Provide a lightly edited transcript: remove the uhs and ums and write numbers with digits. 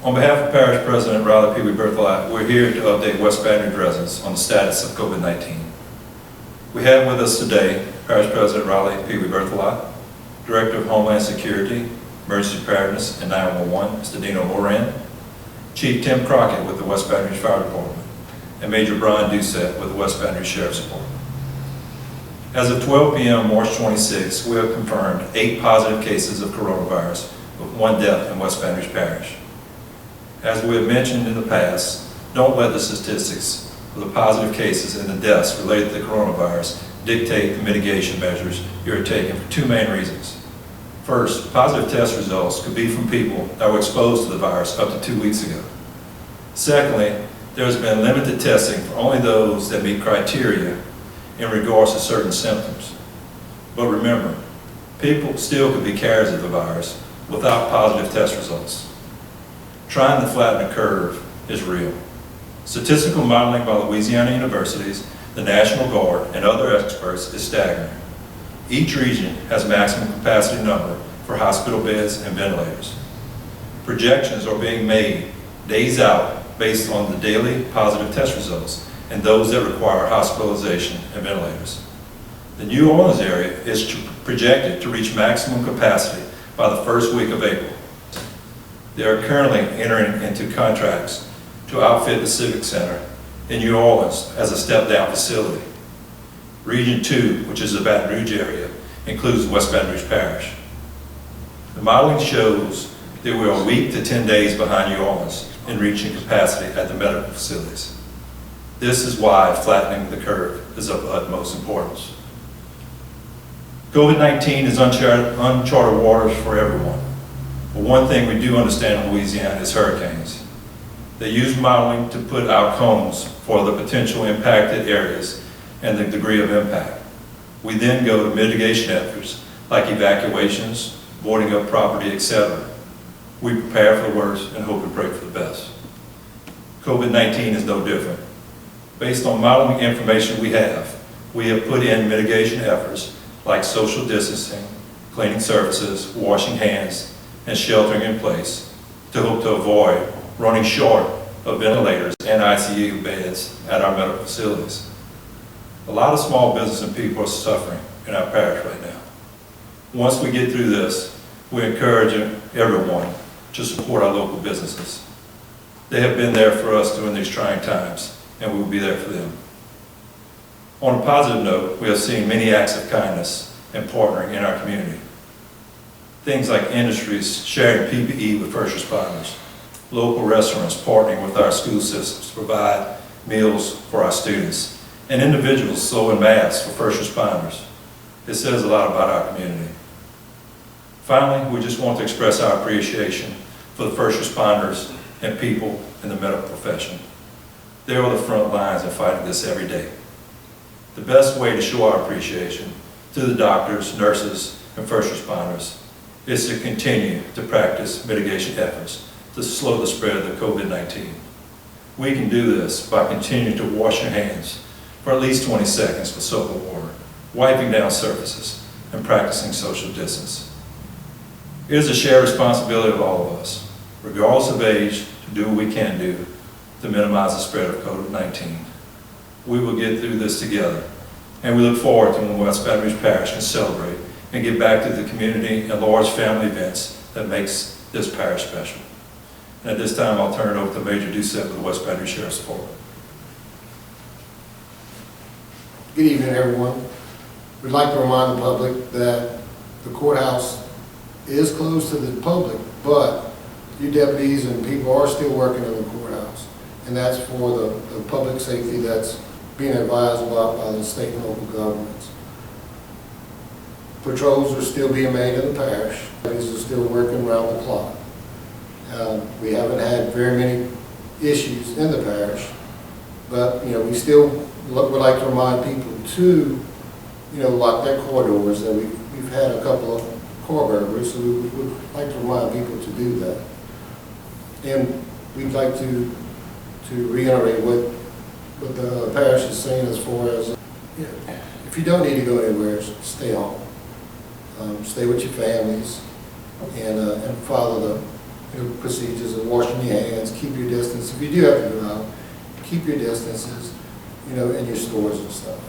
On behalf of Parish President Riley P. Berthelot, we're here to update West Baton Rouge residents on the status of COVID-19. We have with us today Parish President Riley P. Berthelot, Director of Homeland Security, Emergency Preparedness, and 911, Mr. Dino Moran, Chief Tim Crockett with the West Baton Rouge Fire Department, and Major Brian Doucette with the West Baton Rouge Sheriff's Department. As of 12 p.m. March 26, we have confirmed 8 positive cases of coronavirus with 1 death in West Baton Rouge Parish. As we have mentioned in the past, don't let the statistics of the positive cases and the deaths related to the coronavirus dictate the mitigation measures you are taking for 2 main reasons. First, positive test results could be from people that were exposed to the virus up to 2 weeks ago. Secondly, there has been limited testing for only those that meet criteria in regards to certain symptoms. But remember, people still could be carriers of the virus without positive test results. Trying to flatten the curve is real. Statistical modeling by Louisiana universities, the National Guard, and other experts is staggering. Each region has a maximum capacity number for hospital beds and ventilators. Projections are being made days out based on the daily positive test results and those that require hospitalization and ventilators. The New Orleans area is projected to reach maximum capacity by the first week of April. They are currently entering into contracts to outfit the Civic Center in New Orleans as a step-down facility. Region 2, which is the Baton Rouge area, includes West Baton Rouge Parish. The modeling shows that we are a week to 10 days behind New Orleans in reaching capacity at the medical facilities. This is why flattening the curve is of utmost importance. COVID-19 is uncharted waters for everyone. But one thing we do understand in Louisiana is hurricanes. They use modeling to put out cones for the potential impacted areas and the degree of impact. We then go to mitigation efforts like evacuations, boarding up property, etc. We prepare for the worst and hope and pray for the best. COVID-19 is no different. Based on modeling information we have put in mitigation efforts like social distancing, cleaning surfaces, washing hands, and sheltering in place to hope to avoid running short of ventilators and ICU beds at our medical facilities. A lot of small business and people are suffering in our parish right now. Once we get through this, we encourage everyone to support our local businesses. They have been there for us during these trying times, and we will be there for them. On a positive note, we have seen many acts of kindness and partnering in our community. Things like industries sharing PPE with first responders, local restaurants partnering with our school systems to provide meals for our students, and individuals sewing masks for first responders. It says a lot about our community. Finally, we just want to express our appreciation for the first responders and people in the medical profession. They are the front lines in fighting this every day. The best way to show our appreciation to the doctors, nurses, and first responders is to continue to practice mitigation efforts to slow the spread of the COVID-19. We can do this by continuing to wash your hands for at least 20 seconds with soap and water, wiping down surfaces, and practicing social distance. It is a shared responsibility of all of us, regardless of age, to do what we can do to minimize the spread of COVID-19. We will get through this together, and we look forward to when West Baton Rouge Parish can celebrate and get back to the community and large family events that makes this parish special. And at this time, I'll turn it over to Major Doucette with the West Baton Rouge Sheriff's Department. Good evening, everyone. We'd like to remind the public that the courthouse is closed to the public, but your deputies and people are still working in the courthouse. And that's for the public safety that's being advised about by the state and local governments. Patrols are still being made in the parish. Deputies are still working around the clock. We haven't had very many issues in the parish, but we still would like to remind people to lock their car doors. That we've had a couple of car burglars, so we would like to remind people to do that. And we'd like to reiterate what the parish is saying as far as if you don't need to go anywhere, stay home. Stay with your families and follow procedures of washing your hands, keep your distance. If you do have to go out, keep your distances, in your stores and stuff.